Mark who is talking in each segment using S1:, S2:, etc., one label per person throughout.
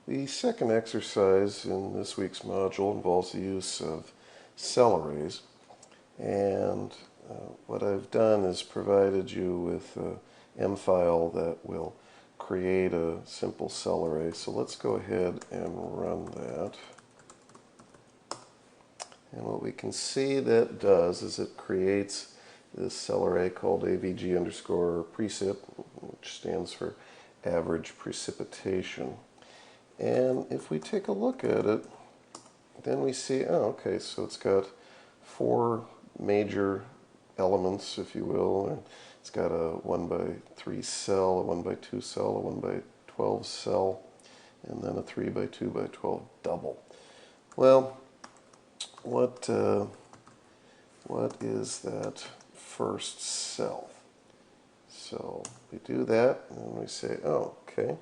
S1: The second exercise in this week's module involves the use of cell arrays, and what I've done is provided you with an M file that will create a simple cell array. So let's go ahead and run that. And what we can see that does is it creates this cell array called AVG underscore precip, which stands for average precipitation. And if we take a look at it, then we see, oh, okay, so it's got four major elements, if you will. And it's got a 1 by 3 cell, a 1 by 2 cell, a 1 by 12 cell, and then a 3 by 2 by 12 double. Well, what is that first cell? So we do that, and we say, oh, okay,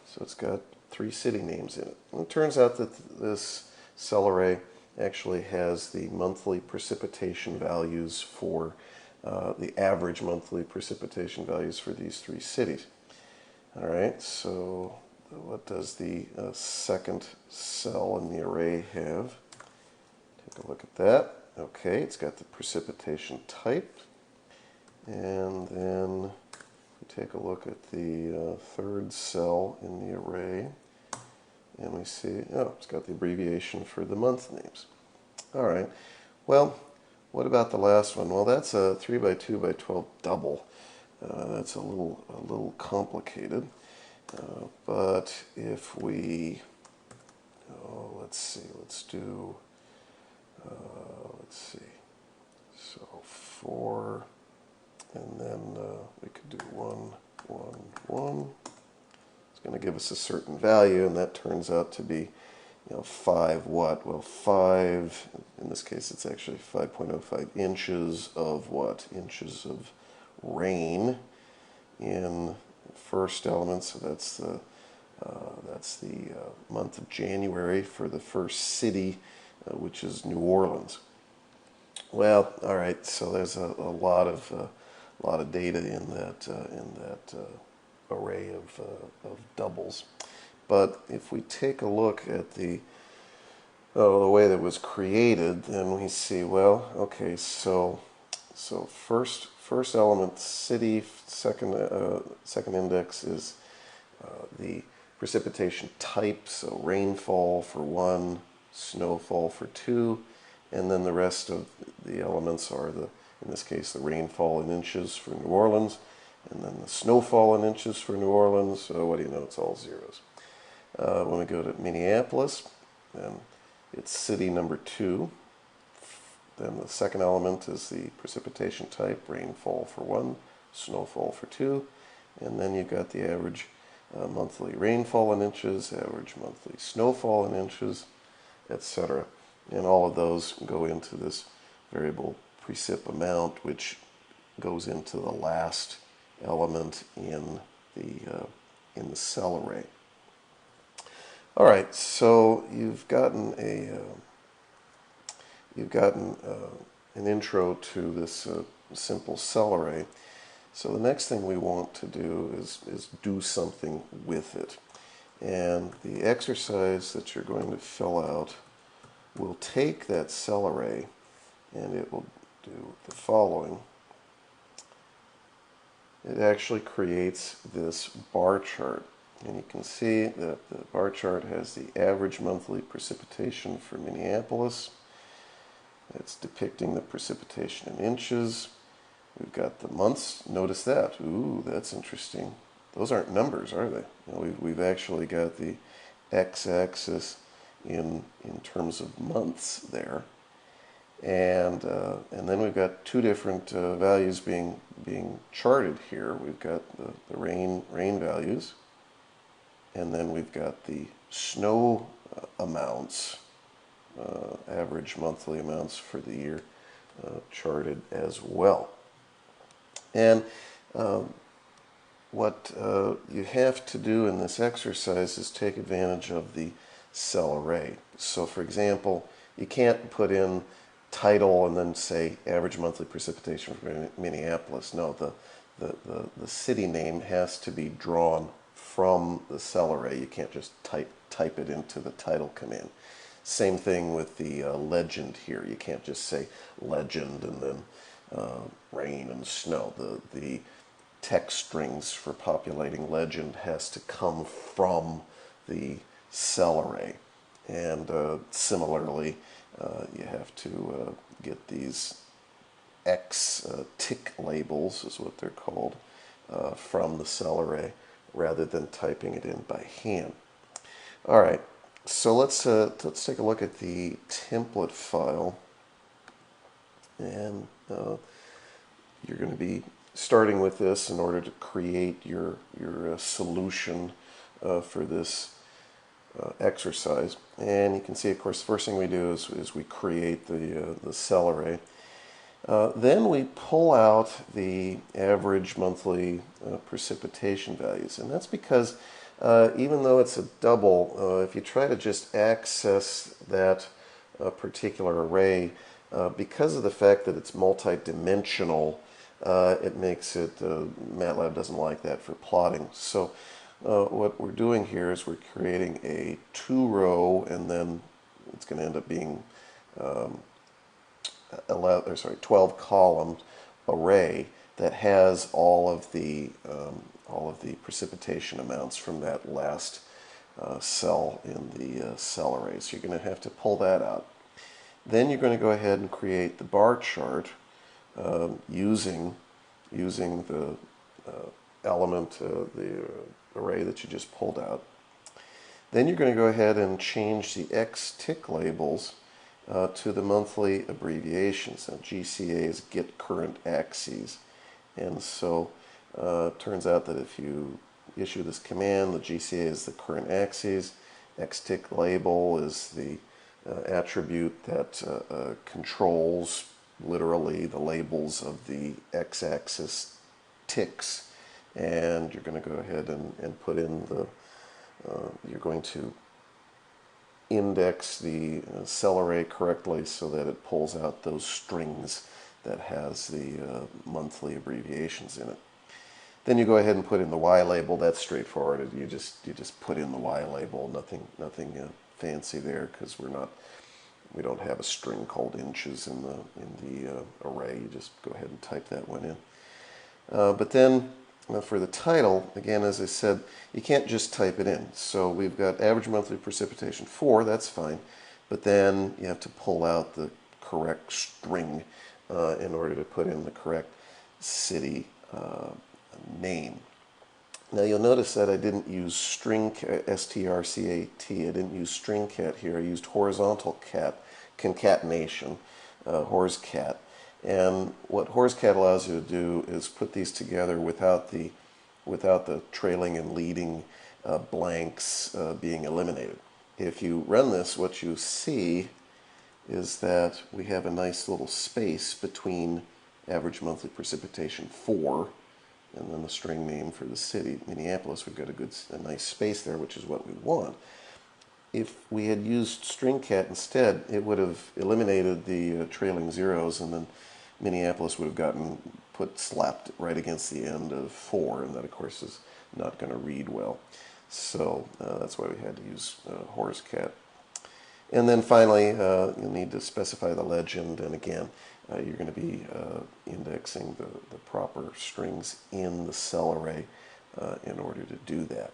S1: so it's got 3 city names in it. And it turns out that this cell array actually has the monthly precipitation values for the average monthly precipitation values for these 3 cities. All right, so what does the second cell in the array have? Take a look at that. Okay, it's got the precipitation type. And then we take a look at the third cell in the array, and we see, oh, it's got the abbreviation for the month names. All right, well, what about the last one? Well, that's a 3 by 2 by 12 double. That's a little complicated. But if we, let's see, let's see. So 4, and then we could do 1, 1, 1. It's going to give us a certain value, and that turns out to be, 5 what? Well, 5, in this case it's actually 5.05 inches of what? Inches of rain in first element, so that's the month of January for the first city, which is New Orleans. Well, all right, so there's a lot of data in that array of doubles. But if we take a look at the way that it was created, then we see, well, okay, so first element city, second index is the precipitation type, so rainfall for 1, snowfall for 2, and then the rest of the elements are in this case, the rainfall in inches for New Orleans, and then the snowfall in inches for New Orleans. So what do you know? It's all zeros. When we go to Minneapolis, then it's city number 2. Then the second element is the precipitation type, rainfall for 1, snowfall for 2, and then you've got the average monthly rainfall in inches, average monthly snowfall in inches, etc. And all of those go into this variable precip amount, which goes into the last element in the cell array. All right, so you've gotten an intro to this simple cell array. So the next thing we want to do is do something with it. And the exercise that you're going to fill out will take that cell array and it will do the following. It actually creates this bar chart. And you can see that the bar chart has the average monthly precipitation for Minneapolis. It's depicting the precipitation in inches. We've got the months. Notice that. Ooh, that's interesting. Those aren't numbers, are they? We've actually got the x-axis in terms of months there, and then we've got 2 different values being charted here. We've got the rain values, and then we've got the snow amounts, average monthly amounts for the year, charted as well. And what you have to do in this exercise is take advantage of the cell array. So for example, you can't put in title and then say average monthly precipitation for Minneapolis. No, the city name has to be drawn from the cell array. You can't just type type it into the title command. Same thing with the legend here. You can't just say legend and then rain and snow. The text strings for populating legend has to come from the cell array. And similarly, you have to get these X tick labels, is what they're called, from the cell array rather than typing it in by hand. All right, so let's take a look at the template file, and you're going to be starting with this in order to create your solution for this exercise. And you can see, of course, the first thing we do is we create the cell array. Then we pull out the average monthly precipitation values, and that's because even though it's a double, if you try to just access that particular array, because of the fact that it's multi-dimensional, it makes it, MATLAB doesn't like that for plotting. So what we're doing here is we're creating a 2-row, and then it's going to end up being 12 column array that has all of the precipitation amounts from that last cell in the cell array. So you're going to have to pull that out. Then you're going to go ahead and create the bar chart using the element, the array that you just pulled out. Then you're going to go ahead and change the X tick labels to the monthly abbreviations. Now, GCA is get current axes, and so it turns out that if you issue this command, the GCA is the current axes, XTick label is the attribute that controls literally the labels of the x-axis ticks, and you're going to go ahead and put in the you're going to index the cell array correctly so that it pulls out those strings that has the monthly abbreviations in it. Then you go ahead and put in the Y label. That's straightforward. You just put in the Y label. Nothing fancy there, because we don't have a string called inches in the array. You just go ahead and type that one in. But then for the title, again, as I said, you can't just type it in. So we've got average monthly precipitation 4, that's fine, but then you have to pull out the correct string in order to put in the correct city name. Now you'll notice that I didn't use strcat, I didn't use stringcat here. I used horizontal concatenation, horscat. And what horscat allows you to do is put these together without the trailing and leading blanks being eliminated. If you run this, what you see is that we have a nice little space between average monthly precipitation 4 and then the string name for the city, Minneapolis. We've got a nice space there, which is what we want. If we had used stringcat instead, it would have eliminated the trailing zeros, and then Minneapolis would have slapped right against the end of 4, and that, of course, is not going to read well. So that's why we had to use horscat. And then finally, you'll need to specify the legend, and again, you're going to be indexing the proper strings in the cell array in order to do that.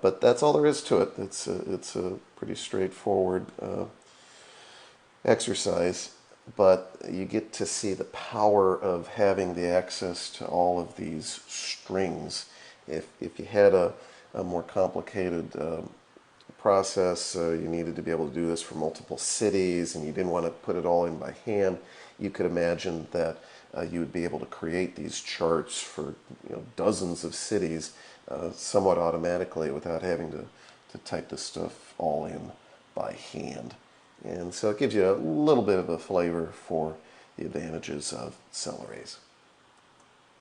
S1: But that's all there is to it. It's a pretty straightforward exercise, but you get to see the power of having the access to all of these strings. If you had a more complicated process, you needed to be able to do this for multiple cities, and you didn't want to put it all in by hand, you could imagine that you would be able to create these charts for dozens of cities somewhat automatically without having to type this stuff all in by hand. And so it gives you a little bit of a flavor for the advantages of cell arrays.